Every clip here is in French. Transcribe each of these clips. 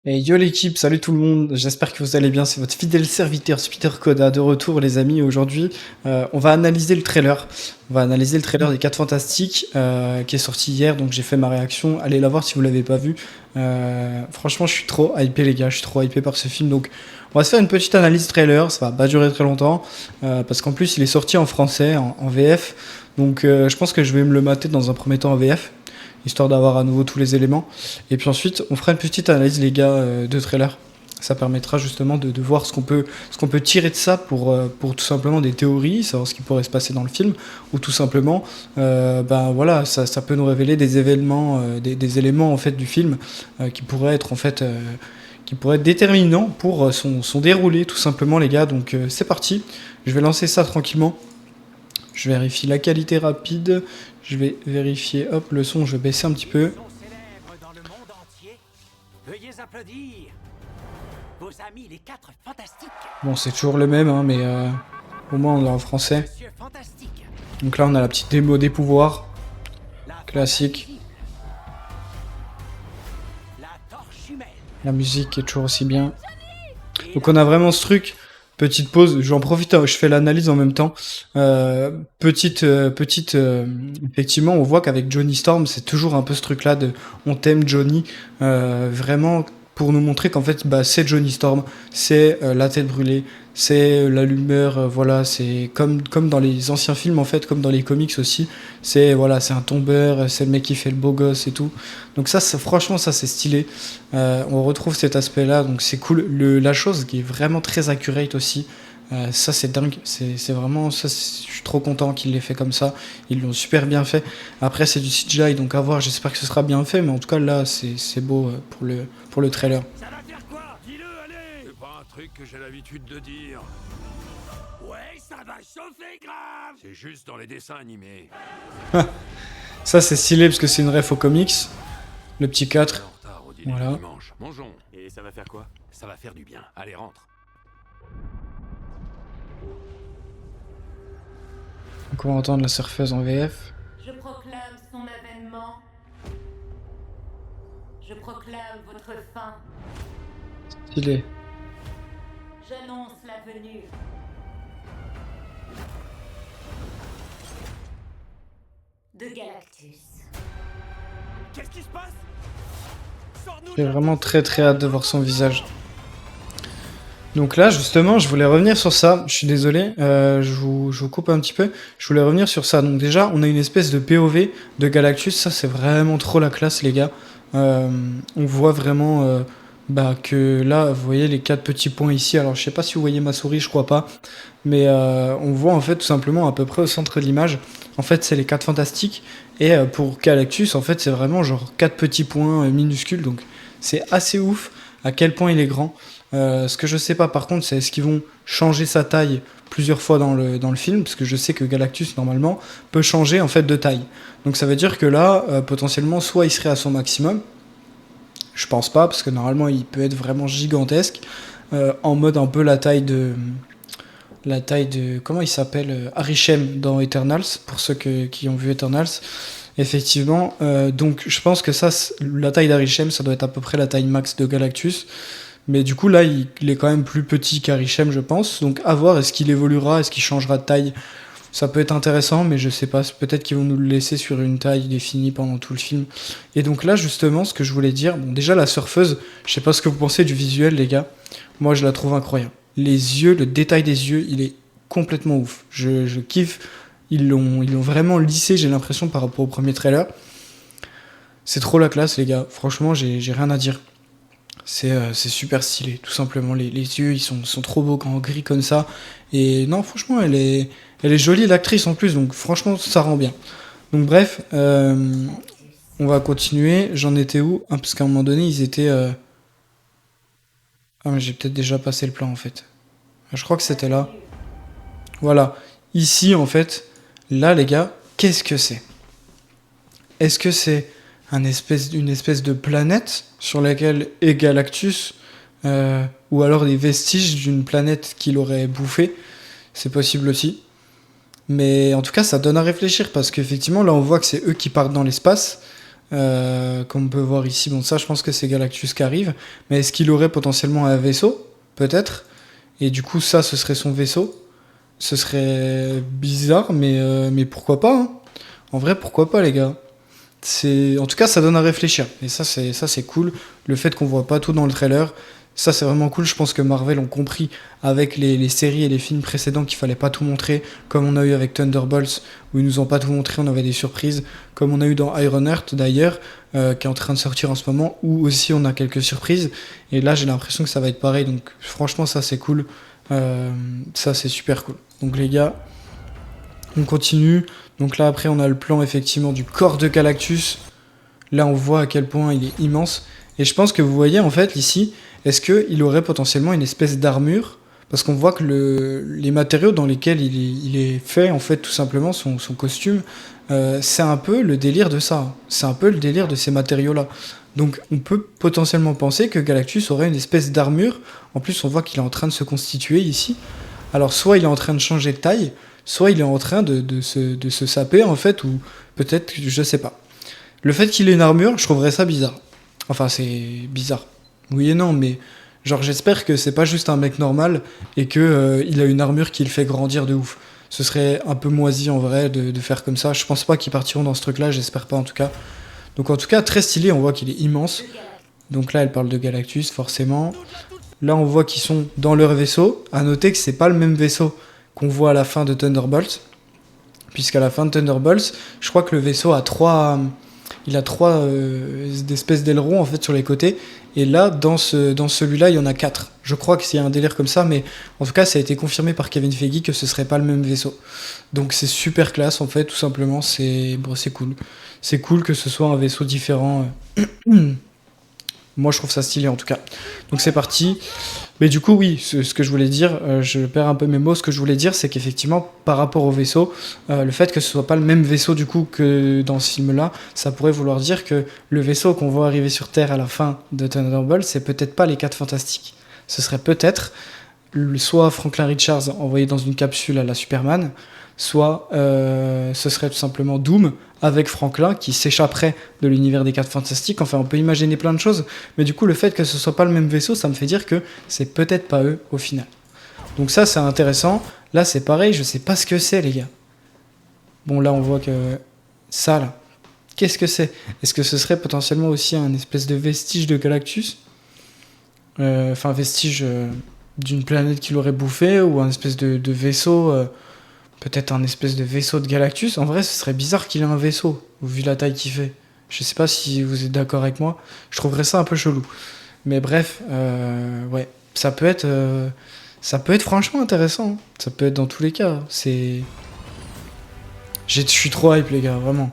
Et yo l'équipe, salut tout le monde, j'espère que vous allez bien, c'est votre fidèle serviteur Spider Coda de retour les amis. Aujourd'hui on va analyser le trailer, des 4 Fantastiques qui est sorti hier, donc j'ai fait ma réaction, allez la voir si vous l'avez pas vu. Franchement je suis trop hypé les gars, je suis trop hypé par ce film, donc on va se faire une petite analyse trailer, ça va pas durer très longtemps, parce qu'en plus il est sorti en français, en VF, donc je pense que je vais me le mater dans un premier temps en VF histoire d'avoir à nouveau tous les éléments. Et puis ensuite, on fera une petite analyse, les gars, de trailer. Ça permettra justement de voir ce qu'on peut tirer de ça pour tout simplement des théories, savoir ce qui pourrait se passer dans le film, ou tout simplement, ben voilà, ça peut nous révéler des événements, des éléments en fait du film qui pourraient être en fait, qui pourraient être déterminants pour son déroulé, tout simplement, les gars. Donc c'est parti. Je vais lancer ça tranquillement. Je vérifie la qualité rapide. Je vais vérifier, hop, le son, je vais baisser un petit peu. Sont célèbres dans le monde entier. Veuillez applaudir vos amis les 4 fantastiques. Bon, c'est toujours le même, hein, mais au moins on l'a en français. Monsieur Fantastique, Donc là, on a la petite démo des pouvoirs, la classique. Fantastique, la torche humaine. La musique est toujours aussi bien. Et Donc la on a vraiment ce truc. Petite pause, j'en profite, je fais l'analyse en même temps. Effectivement, on voit qu'avec Johnny Storm, c'est toujours un peu ce truc-là de on t'aime Johnny, vraiment pour nous montrer qu'en fait, bah, c'est Johnny Storm, c'est la tête brûlée, c'est l'allumeur, voilà, c'est comme dans les anciens films en fait, comme dans les comics aussi, c'est voilà, c'est un tombeur, c'est le mec qui fait le beau gosse et tout. Donc ça, franchement, ça c'est stylé. On retrouve cet aspect-là, donc c'est cool. La chose qui est vraiment très accurate aussi, ça c'est dingue, c'est vraiment, ça, je suis trop content qu'ils l'aient fait comme ça, ils l'ont super bien fait. Après c'est du CGI, donc à voir, j'espère que ce sera bien fait, mais en tout cas là c'est beau pour le trailer. ça va faire quoi? Dis-le, allez! C'est pas un truc que j'ai l'habitude de dire. Ouais, ça va chauffer grave. C'est juste dans les dessins animés. Ça c'est stylé parce que c'est une ref aux comics, le petit On est 4, en retard au dîner voilà. du dimanche. Mangeons. Et ça va faire quoi? Ça va faire du bien. Allez, rentre. Donc on va entendre la surfeuse en VF. Je proclame son avènement. Je proclame votre fin. Stylé. J'annonce la venue de Galactus. Qu'est-ce qui se passe? Sors-nous J'ai de là. vraiment très très hâte de voir son visage. Donc là, justement, je voulais revenir sur ça. Je suis désolé, je vous coupe un petit peu. Je voulais revenir sur ça. Donc déjà, on a une espèce de POV de Galactus. Ça, c'est vraiment trop la classe, les gars. On voit vraiment bah, que là, vous voyez les 4 petits points ici. Alors, je sais pas si vous voyez ma souris, je crois pas. Mais on voit en fait tout simplement à peu près au centre de l'image. En fait, c'est les 4 fantastiques. Et pour Galactus, en fait, c'est vraiment genre 4 petits points minuscules. Donc, c'est assez ouf à quel point il est grand. Ce que je sais pas par contre, c'est est-ce qu'ils vont changer sa taille plusieurs fois dans le film, parce que je sais que Galactus normalement peut changer en fait de taille. Donc ça veut dire que là, potentiellement, soit il serait à son maximum, je pense pas, parce que normalement il peut être vraiment gigantesque, en mode un peu la taille de comment il s'appelle Arishem dans Eternals, pour ceux qui ont vu Eternals. Effectivement, donc je pense que ça, la taille d'Arishem, ça doit être à peu près la taille max de Galactus. Mais du coup, là, il est quand même plus petit qu'Arishem, je pense. Donc, à voir, est-ce qu'il évoluera, est-ce qu'il changera de taille? Ça peut être intéressant, mais je sais pas. Peut-être qu'ils vont nous le laisser sur une taille définie pendant tout le film. Et donc là, justement, ce que je voulais dire, bon, déjà, la surfeuse, je sais pas ce que vous pensez du visuel, les gars. Moi, je la trouve incroyable. Les yeux, le détail des yeux, il est complètement ouf. Je kiffe. Ils l'ont vraiment lissé, j'ai l'impression, par rapport au premier trailer. C'est trop la classe, les gars. Franchement, j'ai rien à dire. C'est super stylé, tout simplement. Les yeux, ils sont trop beaux quand gris comme ça. Et non, franchement, elle est jolie, l'actrice en plus, donc franchement, ça rend bien. Donc bref, on va continuer. J'en étais où? Ah, parce qu'à un moment donné, ils étaient... Ah, mais j'ai peut-être déjà passé le plan, en fait. Je crois que c'était là. Voilà. Ici, en fait, là, les gars, qu'est-ce que c'est? Est-ce que c'est une espèce de planète sur laquelle est Galactus, ou alors des vestiges d'une planète qu'il aurait bouffé? C'est possible aussi. Mais en tout cas, ça donne à réfléchir parce qu'effectivement, là, on voit que c'est eux qui partent dans l'espace. comme on peut voir ici. Bon, ça, je pense que c'est Galactus qui arrive. Mais est-ce qu'il aurait potentiellement un vaisseau? Peut-être. Et du coup, ça, ce serait son vaisseau. Ce serait bizarre, mais pourquoi pas, hein. En vrai, pourquoi pas, les gars. En tout cas, ça donne à réfléchir. Et ça, c'est cool. Le fait qu'on voit pas tout dans le trailer, ça, c'est vraiment cool. Je pense que Marvel ont compris avec les séries et les films précédents qu'il fallait pas tout montrer, comme on a eu avec Thunderbolts, où ils nous ont pas tout montré, on avait des surprises, comme on a eu dans Ironheart d'ailleurs, qui est en train de sortir en ce moment, où aussi on a quelques surprises. Et là, j'ai l'impression que ça va être pareil. Donc, franchement, ça, c'est cool. Ça, c'est super cool. Donc, les gars, on continue. Donc là, après, on a le plan, effectivement, du corps de Galactus. Là, on voit à quel point il est immense. Et je pense que vous voyez, en fait, ici, est-ce qu'il aurait potentiellement une espèce d'armure? Parce qu'on voit que les matériaux dans lesquels il est fait, en fait, tout simplement, son costume, c'est un peu le délire de ça. C'est un peu le délire de ces matériaux-là. Donc, on peut potentiellement penser que Galactus aurait une espèce d'armure. En plus, on voit qu'il est en train de se constituer ici. Alors, soit il est en train de changer de taille, soit il est en train de se saper, en fait, ou peut-être, je sais pas. Le fait qu'il ait une armure, je trouverais ça bizarre. Enfin, c'est bizarre. Oui et non, mais genre, j'espère que c'est pas juste un mec normal et que il a une armure qui le fait grandir de ouf. Ce serait un peu moisi en vrai de faire comme ça. Je pense pas qu'ils partiront dans ce truc-là, j'espère pas en tout cas. Donc en tout cas, très stylé, on voit qu'il est immense. Donc là, elle parle de Galactus, forcément. Là, on voit qu'ils sont dans leur vaisseau. À noter que c'est pas le même vaisseau qu'on voit à la fin de Thunderbolt. Puisqu'à la fin de Thunderbolts, je crois que le vaisseau a trois espèces d'ailerons en fait sur les côtés. Et là, dans celui-là, il y en a 4. Je crois que c'est un délire comme ça, mais en tout cas, ça a été confirmé par Kevin Feige que ce serait pas le même vaisseau. Donc c'est super classe en fait, tout simplement. C'est cool. C'est cool que ce soit un vaisseau différent. Moi, je trouve ça stylé en tout cas. Donc c'est parti. Mais du coup, oui, ce que je voulais dire, je perds un peu mes mots. Ce que je voulais dire, c'est qu'effectivement, par rapport au vaisseau, le fait que ce soit pas le même vaisseau du coup que dans ce film-là, ça pourrait vouloir dire que le vaisseau qu'on voit arriver sur Terre à la fin de Thunderbolt, c'est peut-être pas les 4 Fantastiques. Ce serait peut-être soit Franklin Richards envoyé dans une capsule à la Superman, soit ce serait tout simplement Doom avec Franklin qui s'échapperait de l'univers des 4 Fantastiques. Enfin, on peut imaginer plein de choses, mais du coup, le fait que ce soit pas le même vaisseau, ça me fait dire que c'est peut-être pas eux au final. Donc ça, c'est intéressant. Là, c'est pareil, je sais pas ce que c'est, les gars. Bon, là, on voit que ça, là, qu'est-ce que c'est? Est-ce que ce serait potentiellement aussi un espèce de vestige de Galactus? Enfin, vestige d'une planète qu'il aurait bouffé, ou un espèce de vaisseau... peut-être un espèce de vaisseau de Galactus. En vrai, ce serait bizarre qu'il ait un vaisseau, vu la taille qu'il fait. Je sais pas si vous êtes d'accord avec moi. Je trouverais ça un peu chelou. Mais bref, ouais, ça peut être franchement intéressant. Ça peut être dans tous les cas. Je suis trop hype, les gars, vraiment.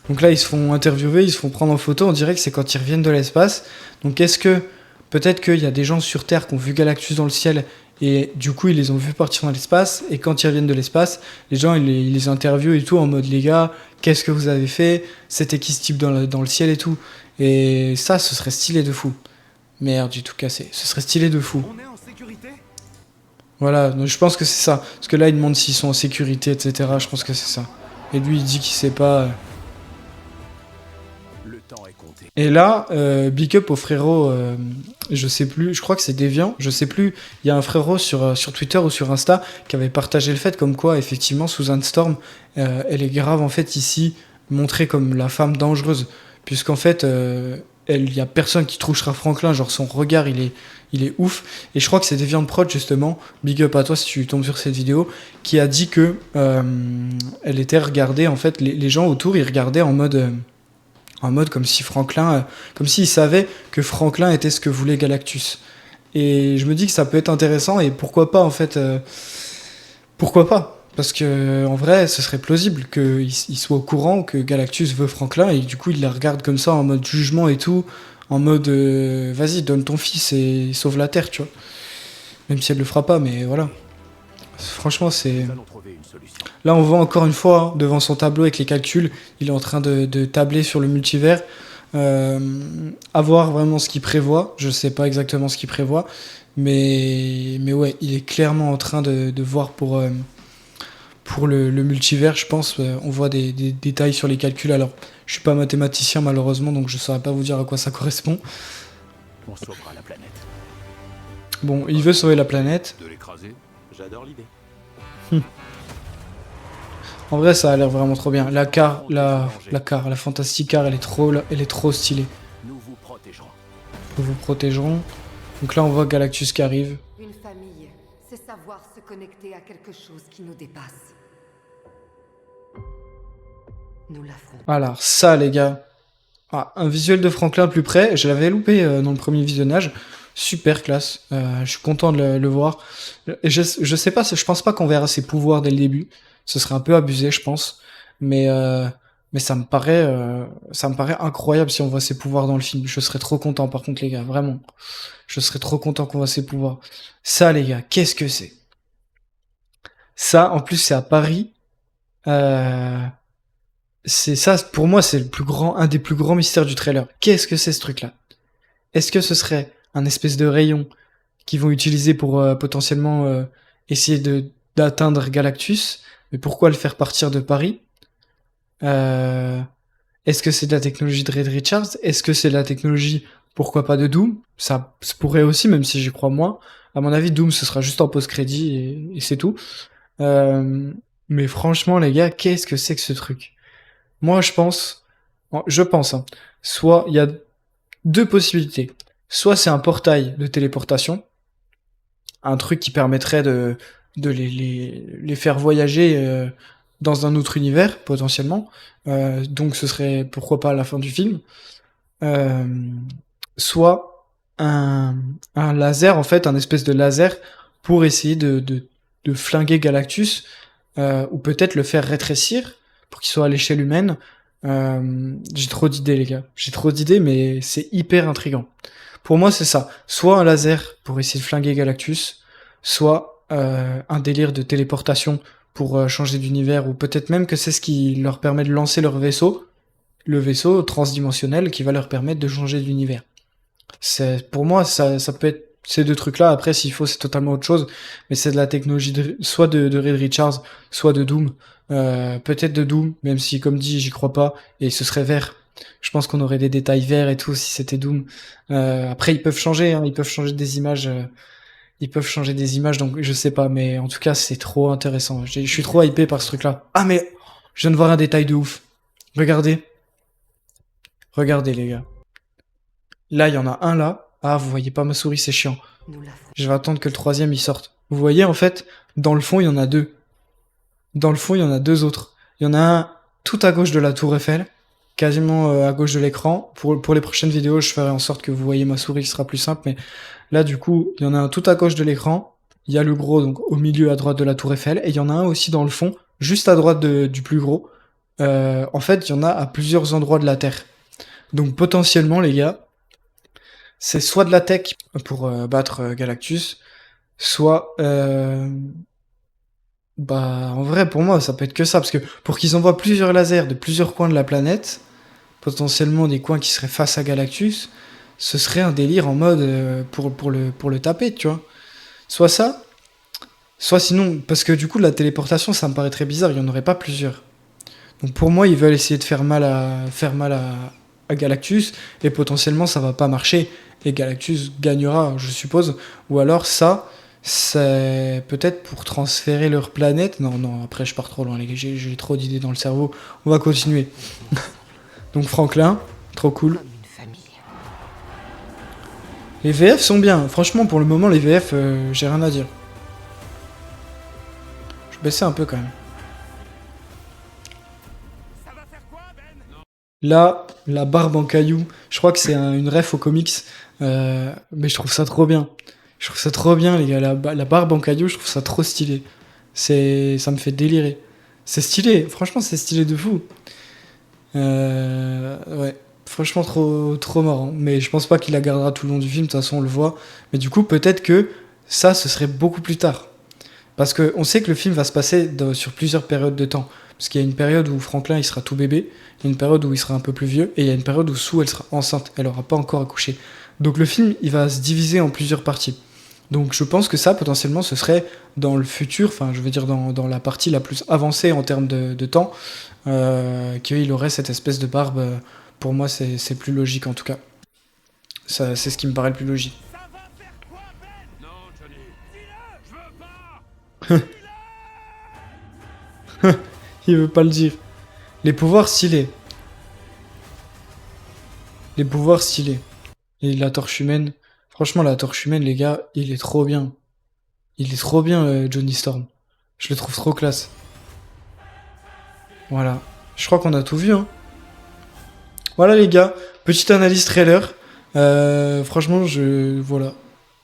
Donc là, ils se font interviewer, ils se font prendre en photo. On dirait que c'est quand ils reviennent de l'espace. Donc peut-être qu'il y a des gens sur Terre qui ont vu Galactus dans le ciel et du coup ils les ont vus partir dans l'espace, et quand ils reviennent de l'espace, les gens ils les interviewent et tout en mode les gars, qu'est-ce que vous avez fait, c'était qui ce type dans le ciel et tout. Et ça, ce serait stylé de fou. Merde, j'ai tout cassé. Ce serait stylé de fou. On est en sécurité? Voilà, donc je pense que c'est ça. Parce que là, il demande s'ils sont en sécurité, etc. Je pense que c'est ça. Et lui, il dit qu'il sait pas. Le temps est compté. Et là, big up au frérot, je sais plus, je crois que c'est Deviant, je sais plus, il y a un frérot sur Twitter ou sur Insta qui avait partagé le fait comme quoi, effectivement, Susan Storm, elle est grave, en fait, ici, montrée comme la femme dangereuse, puisqu'en fait, il y a personne qui touchera Franklin, genre son regard, il est ouf, et je crois que c'est Deviant Prod, justement, big up à toi si tu tombes sur cette vidéo, qui a dit que elle était regardée, en fait, les gens autour, ils regardaient en mode comme si Franklin, comme s'il savait que Franklin était ce que voulait Galactus. Et je me dis que ça peut être intéressant, et pourquoi pas en fait, pourquoi pas? Parce que en vrai, ce serait plausible qu'il soit au courant que Galactus veut Franklin, et du coup il la regarde comme ça en mode jugement et tout, en mode vas-y donne ton fils et sauve la Terre, tu vois. Même si elle le fera pas, mais voilà. Franchement, c'est... Nous allons trouver une solution. Là, on voit encore une fois, hein, devant son tableau avec les calculs, il est en train de tabler sur le multivers, à voir vraiment ce qu'il prévoit. Je sais pas exactement ce qu'il prévoit, mais ouais, il est clairement en train de voir pour le multivers, je pense. On voit des détails sur les calculs. Alors, je suis pas mathématicien malheureusement, donc je saurais pas vous dire à quoi ça correspond. On sauvera la planète. Bon, il veut sauver la planète. De l'écraser? J'adore l'idée. En vrai, ça a l'air vraiment trop bien. La Fantastic Car, elle est trop stylée. Nous vous protégerons. Nous vous protégerons. Donc là, on voit Galactus qui arrive. Une famille, c'est savoir se connecter à quelque chose qui nous dépasse. Nous l'affrontons. Alors, ça, les gars. Ah, un visuel de Franklin plus près. Je l'avais loupé dans le premier visionnage. Super classe. Je suis content de le voir. Et je sais pas, je pense pas qu'on verra ses pouvoirs dès le début. Ce serait un peu abusé, je pense. Mais ça me paraît incroyable si on voit ses pouvoirs dans le film. Je serais trop content, par contre, les gars. Vraiment. Je serais trop content qu'on voit ses pouvoirs. Ça, les gars, qu'est-ce que c'est? Ça, en plus, c'est à Paris. C'est ça, pour moi, c'est un des plus grands mystères du trailer. Qu'est-ce que c'est ce truc-là? Est-ce que ce serait un espèce de rayon qu'ils vont utiliser pour potentiellement essayer d'atteindre Galactus? Mais pourquoi le faire partir de Paris? Est-ce que c'est de la technologie de Reed Richards? Est-ce que c'est de la technologie, pourquoi pas de Doom? Ça se pourrait aussi, même si j'y crois moins. À mon avis, Doom, ce sera juste en post-crédit et c'est tout. Mais franchement, les gars, qu'est-ce que c'est que ce truc? Moi, je pense, hein, soit il y a deux possibilités. Soit c'est un portail de téléportation, un truc qui permettrait de les faire voyager dans un autre univers, potentiellement. Donc ce serait, pourquoi pas, à la fin du film. Soit un laser, en fait, un espèce de laser pour essayer de flinguer Galactus, ou peut-être le faire rétrécir pour qu'il soit à l'échelle humaine. J'ai trop d'idées, les gars. J'ai trop d'idées, mais c'est hyper intriguant. Pour moi, c'est ça. Soit un laser pour essayer de flinguer Galactus, soit un délire de téléportation pour changer d'univers, ou peut-être même que c'est ce qui leur permet de lancer leur vaisseau, le vaisseau transdimensionnel qui va leur permettre de changer d'univers. Pour moi, ça peut être ces deux trucs-là. Après, s'il faut, c'est totalement autre chose, mais c'est de la technologie soit de Reed Richards, soit de Doom. Peut-être de Doom, même si, comme dit, j'y crois pas, et ce serait vert. Je pense qu'on aurait des détails verts et tout si c'était Doom. Après, ils peuvent changer, hein, ils peuvent changer des images, donc je sais pas, mais en tout cas, c'est trop intéressant. Je suis trop hypé par ce truc-là. Ah, mais je viens de voir un détail de ouf. Regardez, les gars. Là, il y en a un là. Ah, vous voyez pas ma souris, c'est chiant. Nous l'affrontons. Je vais attendre que le troisième il sorte. Vous voyez, en fait, dans le fond, il y en a deux. Dans le fond, il y en a deux autres. Il y en a un tout à gauche de la tour Eiffel, quasiment à gauche de l'écran. Pour les prochaines vidéos, je ferai en sorte que vous voyez ma souris, ce sera plus simple. Mais là, du coup, il y en a un tout à gauche de l'écran. Il y a le gros, donc au milieu à droite de la tour Eiffel. Et il y en a un aussi dans le fond, juste à droite du plus gros. En fait, il y en a à plusieurs endroits de la Terre. Donc potentiellement, les gars, c'est soit de la tech pour battre Galactus, soit... Bah, en vrai, pour moi, ça peut être que ça, parce que pour qu'ils envoient plusieurs lasers de plusieurs coins de la planète, potentiellement des coins qui seraient face à Galactus, ce serait un délire en mode pour le taper, tu vois. Soit ça, soit sinon, parce que du coup, la téléportation, ça me paraît très bizarre, il n'y en aurait pas plusieurs. Donc pour moi, ils veulent essayer de faire mal à Galactus, et potentiellement, ça va pas marcher, et Galactus gagnera, je suppose. Ou alors ça... c'est peut-être pour transférer leur planète. Non, après je pars trop loin, les gars, j'ai trop d'idées dans le cerveau. On va continuer. Donc Franklin, trop cool. Comme une famille. Les VF sont bien. Franchement, pour le moment, les VF, j'ai rien à dire. Je vais baisser un peu quand même. Là, la barbe en caillou, je crois que c'est une ref aux comics, mais je trouve ça trop bien. Je trouve ça trop bien, les gars. La barbe en caillou, je trouve ça trop stylé. Ça me fait délirer. C'est stylé, franchement, c'est stylé de fou. Ouais, franchement, trop marrant. Mais je pense pas qu'il la gardera tout le long du film, de toute façon, on le voit. Mais du coup, peut-être que ça, ce serait beaucoup plus tard. Parce qu'on sait que le film va se passer sur plusieurs périodes de temps. Parce qu'il y a une période où Franklin, il sera tout bébé. Il y a une période où il sera un peu plus vieux. Et il y a une période où Sue, elle sera enceinte. Elle aura pas encore accouché. Donc le film, il va se diviser en plusieurs parties. Donc je pense que ça, potentiellement, ce serait dans le futur, enfin je veux dire dans la partie la plus avancée en termes de temps, qu'il aurait cette espèce de barbe. Pour moi, c'est plus logique en tout cas. Ça, c'est ce qui me paraît le plus logique. Non, Johnny. Je veux pas. Il veut pas le dire. Les pouvoirs stylés. Les pouvoirs stylés. Et la torche humaine. Franchement, la torche humaine, les gars, il est trop bien. Il est trop bien, Johnny Storm. Je le trouve trop classe. Voilà. Je crois qu'on a tout vu, hein. Voilà, les gars. Petite analyse trailer. Franchement, voilà.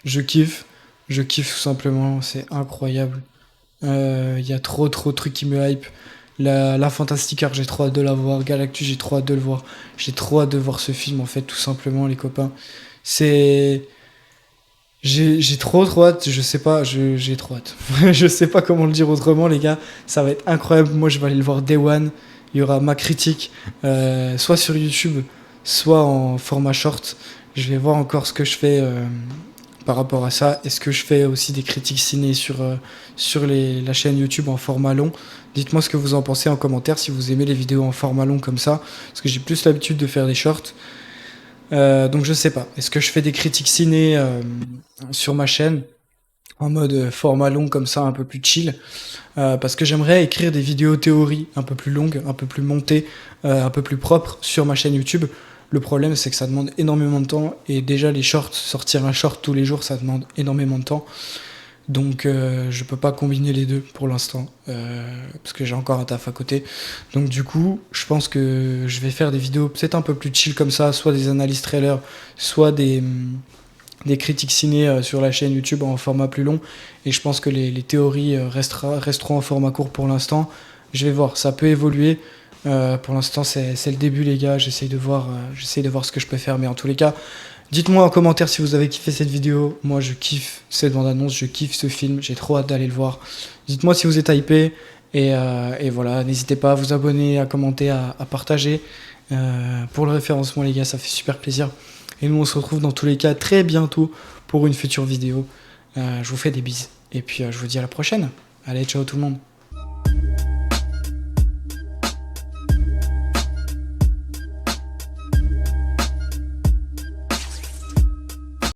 Je kiffe. Je kiffe tout simplement. C'est incroyable. Il y a trop de trucs qui me hype. La Fantastic Art, j'ai trop hâte de la voir. Galactus, j'ai trop hâte de le voir. J'ai trop hâte de voir ce film, en fait, tout simplement, les copains. C'est... J'ai trop hâte, je sais pas, j'ai trop hâte. Je sais pas comment le dire autrement, les gars. Ça va être incroyable. Moi, je vais aller le voir Day One. Il y aura ma critique, soit sur YouTube, soit en format short. Je vais voir encore ce que je fais par rapport à ça. Est-ce que je fais aussi des critiques ciné sur la chaîne YouTube en format long? Dites-moi ce que vous en pensez en commentaire si vous aimez les vidéos en format long comme ça. Parce que j'ai plus l'habitude de faire des shorts. Donc je sais pas. Est-ce que je fais des critiques ciné sur ma chaîne en mode format long comme ça, un peu plus chill, parce que j'aimerais écrire des vidéos théorie un peu plus longues, un peu plus montées, un peu plus propres sur ma chaîne YouTube. Le problème, c'est que ça demande énormément de temps, et déjà les shorts, sortir un short tous les jours, ça demande énormément de temps. Donc je peux pas combiner les deux pour l'instant, parce que j'ai encore un taf à côté. Donc du coup, je pense que je vais faire des vidéos peut-être un peu plus chill comme ça, soit des analyses trailers, soit des critiques ciné sur la chaîne YouTube en format plus long. Et je pense que les théories resteront en format court pour l'instant. Je vais voir, ça peut évoluer. Pour l'instant, c'est le début, les gars. J'essaye de voir ce que je peux faire. Mais en tous les cas, dites-moi en commentaire si vous avez kiffé cette vidéo. Moi, je kiffe cette bande-annonce, je kiffe ce film. J'ai trop hâte d'aller le voir. Dites-moi si vous êtes hypé. Et voilà, n'hésitez pas à vous abonner, à commenter, à partager. Pour le référencement, les gars, ça fait super plaisir. Et nous, on se retrouve dans tous les cas très bientôt pour une future vidéo. Je vous fais des bises. Et puis, je vous dis à la prochaine. Allez, ciao tout le monde.